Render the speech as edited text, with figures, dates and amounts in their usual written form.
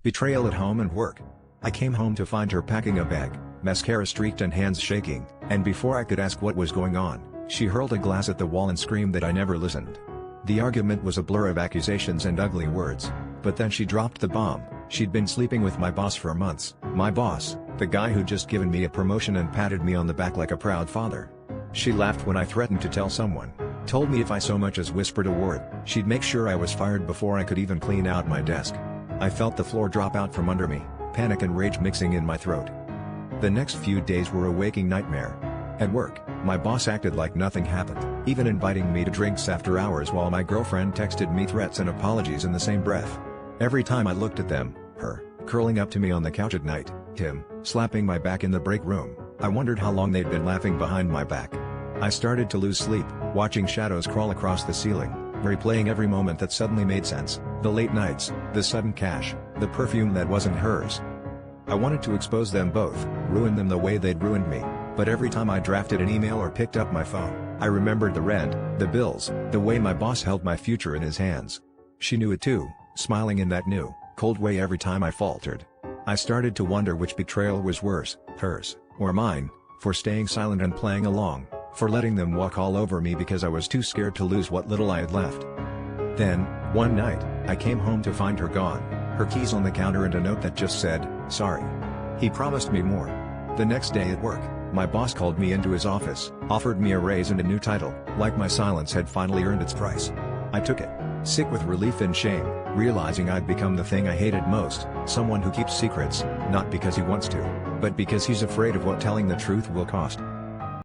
Betrayal at home and work. I came home to find her packing a bag, mascara streaked and hands shaking, and before I could ask what was going on, she hurled a glass at the wall and screamed that I never listened. The argument was a blur of accusations and ugly words, but then she dropped the bomb. She'd been sleeping with my boss for months. My boss, the guy who'd just given me a promotion and patted me on the back like a proud father. She laughed when I threatened to tell someone. Told me if I so much as whispered a word, she'd make sure I was fired before I could even clean out my desk. I felt the floor drop out from under me, panic and rage mixing in my throat. The next few days were a waking nightmare. At work, my boss acted like nothing happened, even inviting me to drinks after hours while my girlfriend texted me threats and apologies in the same breath. Every time I looked at them, her, curling up to me on the couch at night, him, slapping my back in the break room, I wondered how long they'd been laughing behind my back. I started to lose sleep, watching shadows crawl across the ceiling, replaying every moment that suddenly made sense, the late nights, the sudden cash, the perfume that wasn't hers. I wanted to expose them both, ruin them the way they'd ruined me, but every time I drafted an email or picked up my phone, I remembered the rent, the bills, the way my boss held my future in his hands. She knew it too, smiling in that new, cold way every time I faltered. I started to wonder which betrayal was worse, hers, or mine, for staying silent and playing along, for letting them walk all over me because I was too scared to lose what little I had left. Then, one night, I came home to find her gone, her keys on the counter and a note that just said, "Sorry." He promised me more. The next day at work, my boss called me into his office, offered me a raise and a new title, like my silence had finally earned its price. I took it, sick with relief and shame, realizing I'd become the thing I hated most, someone who keeps secrets, not because he wants to, but because he's afraid of what telling the truth will cost.